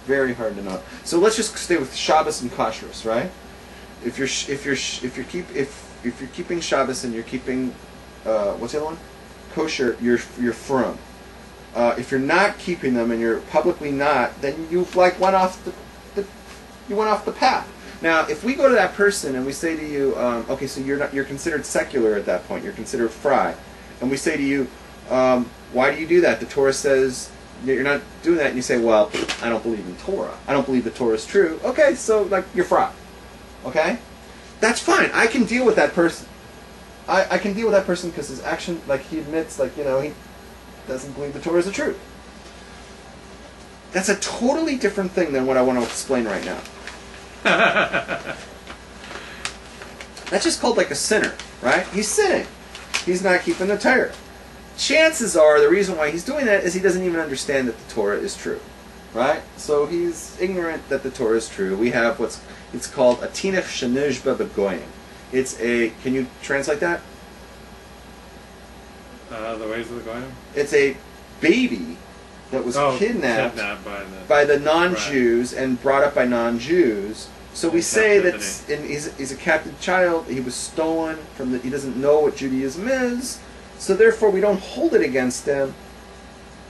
Very hard to know. So let's just stay with Shabbos and Kashrus, right? If you're keeping Shabbos and you're keeping what's the other one? Kosher, you're frum. If you're not keeping them and you're publicly not, then you like went off the path. Now, if we go to that person and we say to you, okay, so you're considered secular at that point. You're considered fry, and we say to you, why do you do that? The Torah says you're not doing that, and you say, well, I don't believe in Torah. I don't believe the Torah is true. Okay, so like you're fry. Okay, that's fine. I can deal with that person. I can deal with that person because his action, like he admits, like he doesn't believe the Torah is the truth. That's a totally different thing than what I want to explain right now. That's just called like a sinner, right? He's sinning. He's not keeping the Torah. Chances are the reason why he's doing that is he doesn't even understand that the Torah is true, right? So he's ignorant that the Torah is true. We have it's called a tinach shenishba b'goyim. It's a, can you translate that? The ways of the goyim? It's a baby that was kidnapped by the non-Jews and brought up by non-Jews. So we say that he's a captive child. He was stolen from he doesn't know what Judaism is. So therefore we don't hold it against him.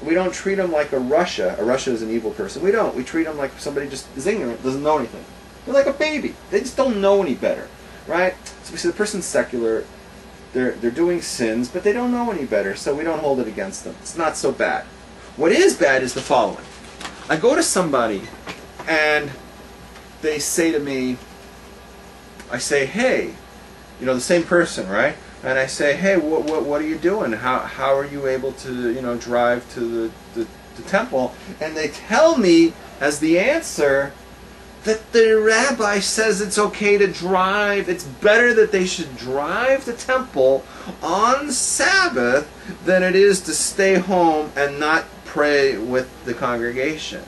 We don't treat him like a Russia. A Russia is an evil person. We don't. We treat him like somebody just is ignorant, doesn't know anything. They're like a baby. They just don't know any better, right? So we say the person's secular. They're doing sins, but they don't know any better, so we don't hold it against them. It's not so bad. What is bad is the following. I go to somebody, and they say to me, I say, hey, the same person, right? And I say, hey, what are you doing? How are you able to, drive to the temple? And they tell me, as the answer, that the rabbi says it's okay to drive. It's better that they should drive to temple on Sabbath than it is to stay home and not pray with the congregation.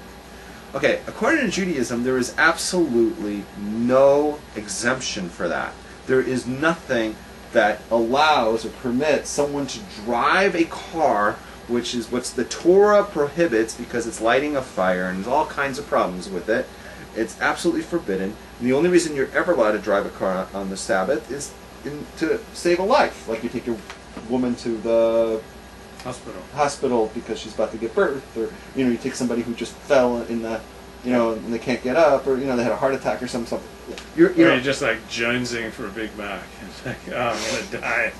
Okay, according to Judaism, there is absolutely no exemption for that. There is nothing that allows or permits someone to drive a car, which is what the Torah prohibits because it's lighting a fire and there's all kinds of problems with it. It's absolutely forbidden. And the only reason you're ever allowed to drive a car on the Sabbath is to save a life. Like you take your woman to the hospital because she's about to give birth, or you take somebody who just fell in the, and they can't get up, or they had a heart attack or something. You're just like jonesing for a Big Mac. It's like, oh, I'm gonna die.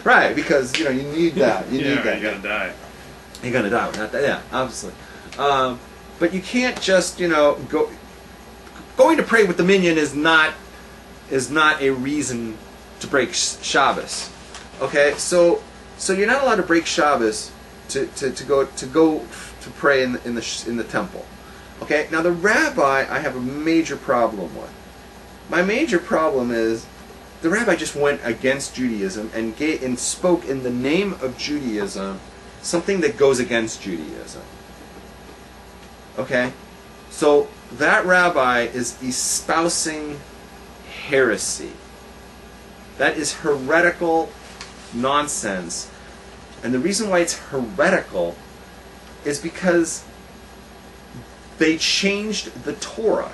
Right, because you need that. You need that. You're gonna die. You're gonna die without that. Yeah, obviously. But you can't just going to pray with the minyan is not a reason to break Shabbos. Okay, so you're not allowed to break Shabbos to go to pray in the temple. Okay, now the rabbi I have a major problem with. My major problem is the rabbi just went against Judaism and spoke in the name of Judaism something that goes against Judaism. Okay, so that rabbi is espousing heresy. That is heretical nonsense. And the reason why it's heretical is because they changed the Torah.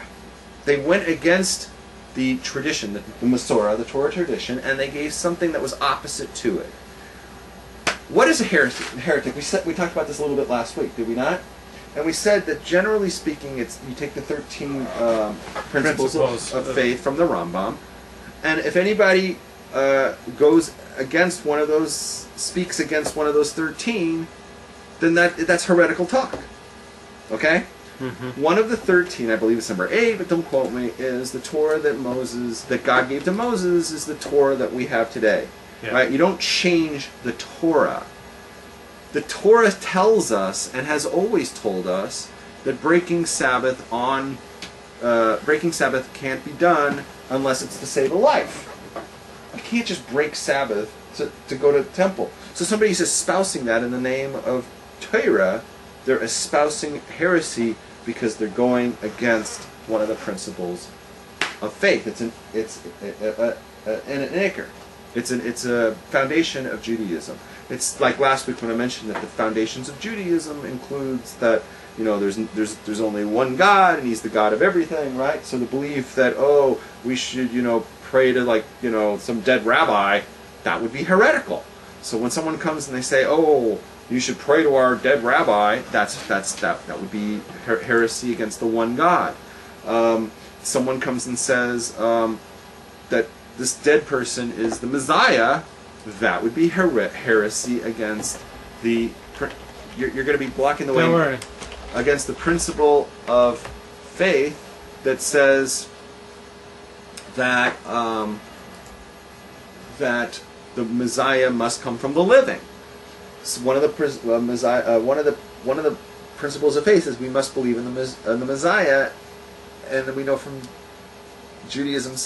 They went against the tradition, the Masorah, the Torah tradition, and they gave something that was opposite to it. What is a heretic? We talked about this a little bit last week, did we not? And we said that generally speaking, you take the 13 principles of faith from the Rambam, and if anybody goes against one of those, speaks against one of those 13, then that's heretical talk. Okay? Mm-hmm. One of the 13, I believe it's number 8, but don't quote me, is the Torah that God gave to Moses is the Torah that we have today. Yeah. Right? You don't change the Torah. The Torah tells us, and has always told us, that breaking Sabbath can't be done unless it's to save a life. You can't just break Sabbath to go to the temple. So somebody's espousing that in the name of Torah. They're espousing heresy because they're going against one of the principles of faith. It's an ikr. It's a foundation of Judaism. It's like last week when I mentioned that the foundations of Judaism includes that there's only one God and He's the God of everything, right? So the belief that, oh, we should, pray to some dead rabbi, that would be heretical. So when someone comes and they say, oh, you should pray to our dead rabbi, that would be heresy against the one God. Someone comes and says that this dead person is the Messiah, that would be heresy against the... You're going to be blocking the way. Don't worry. Against the principle of faith that says that that the Messiah must come from the living. So one of the principles of faith is we must believe in the Messiah, and then we know from Judaism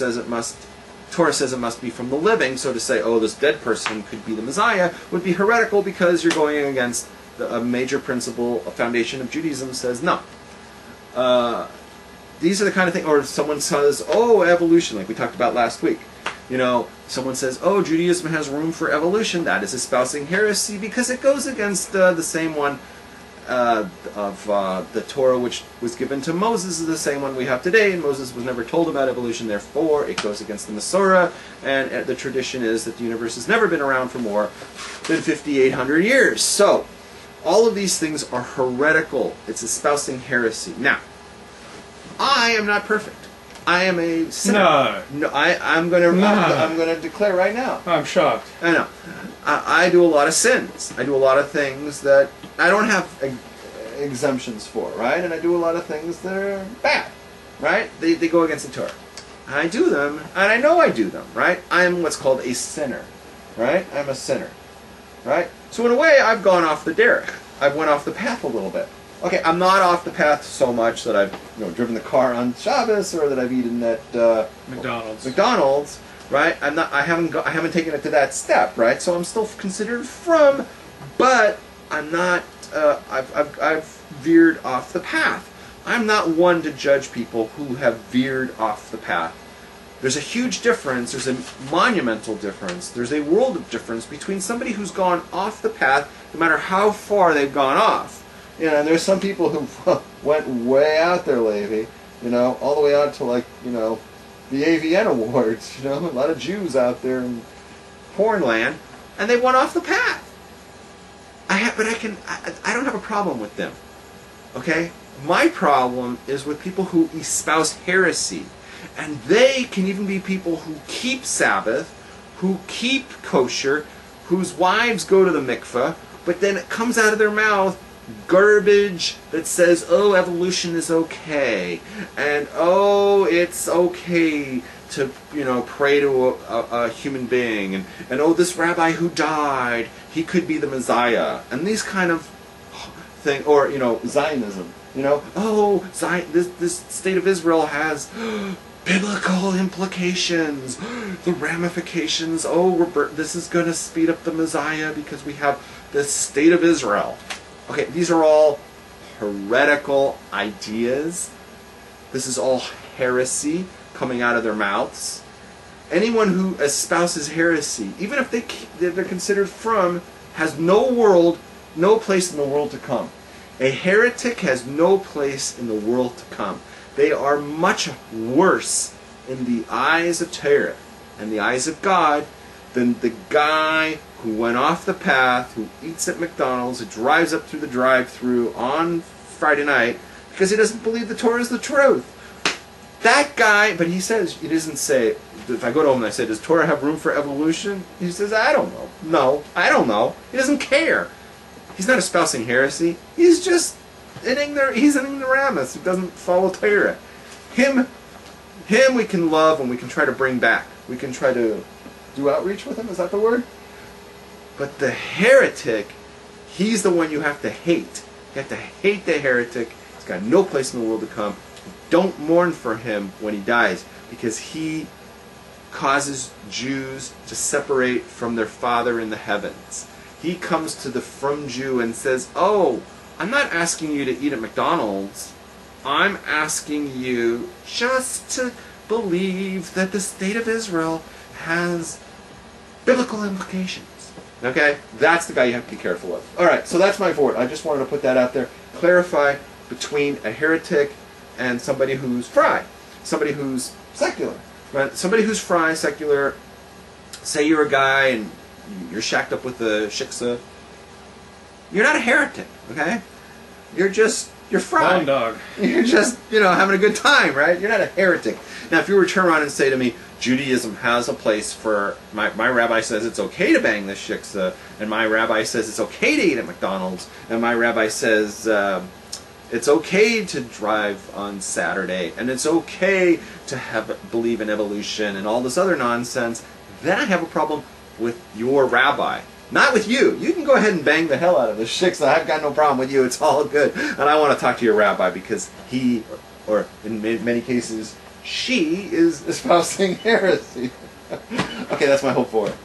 Torah says it must be from the living. So to say, oh, this dead person could be the Messiah would be heretical because you're going against a major principle, a foundation of Judaism says no. These are the kind of things, or someone says, oh, evolution, like we talked about last week. Someone says, oh, Judaism has room for evolution. That is espousing heresy because it goes against the same one of the Torah which was given to Moses is the same one we have today, and Moses was never told about evolution, therefore it goes against the Masorah, and the tradition is that the universe has never been around for more than 5,800 years. So, all of these things are heretical. It's espousing heresy. Now, I am not perfect. I am a sinner. No, I'm going to declare right now. I'm shocked. I know. I do a lot of sins. I do a lot of things that I don't have exemptions for, right? And I do a lot of things that are bad, right? They go against the Torah. I do them, and I know I do them, right? I'm what's called a sinner, right? I'm a sinner, right? So in a way, I've gone off the derech. I've went off the path a little bit. Okay, I'm not off the path so much that I've driven the car on Shabbos or that I've eaten at McDonald's, right? I haven't taken it to that step, right? So I'm still considered from, but I'm not. I've veered off the path. I'm not one to judge people who have veered off the path. There's a huge difference. There's a monumental difference. There's a world of difference between somebody who's gone off the path, no matter how far they've gone off. And there's some people who went way out there, Levi, all the way out to the AVN Awards, a lot of Jews out there in porn land, and they went off the path. I don't have a problem with them, okay? My problem is with people who espouse heresy, and they can even be people who keep Sabbath, who keep kosher, whose wives go to the mikveh, but then it comes out of their mouth garbage that says, oh, evolution is okay, and oh, it's okay to pray to a human being, and oh, this rabbi who died, he could be the Messiah, and these kind of thing, or Zionism, oh, this state of Israel has biblical implications, the ramifications, oh, this is going to speed up the Messiah because we have the state of Israel. Okay, these are all heretical ideas. This is all heresy coming out of their mouths. Anyone who espouses heresy, even if they're considered from, has no place in the world to come. A heretic has no place in the world to come. They are much worse in the eyes of Torah and the eyes of God than the guy who went off the path, who eats at McDonald's, who drives up through the drive-thru on Friday night because he doesn't believe the Torah is the truth. That guy, but he says, he doesn't say, if I go to him and I say, does Torah have room for evolution? He says, I don't know. No, I don't know. He doesn't care. He's not espousing heresy. He's just he's an ignoramus who doesn't follow Torah. Him we can love and we can try to bring back. We can try to do outreach with him, is that the word? But the heretic, he's the one you have to hate. You have to hate the heretic. He's got no place in the world to come. Don't mourn for him when he dies, because he causes Jews to separate from their Father in the heavens. He comes to the from Jew and says, oh, I'm not asking you to eat at McDonald's. I'm asking you just to believe that the state of Israel has biblical implications. Okay? That's the guy you have to be careful of. Alright, so that's my vote. I just wanted to put that out there. Clarify between a heretic and somebody who's fry, somebody who's secular. Right? Somebody who's fry, secular, say you're a guy and you're shacked up with a shiksa, you're not a heretic, okay? You're fry. Long dog. You're just, having a good time, right? You're not a heretic. Now, if you were to turn around and say to me, Judaism has a place for, my rabbi says it's okay to bang this shiksa, and my rabbi says it's okay to eat at McDonald's, and my rabbi says it's okay to drive on Saturday, and it's okay to believe in evolution and all this other nonsense, then I have a problem with your rabbi. Not with you. You can go ahead and bang the hell out of this shiksa. I've got no problem with you. It's all good. And I want to talk to your rabbi because he, or in many cases, she is espousing heresy. Okay, that's my hope for it.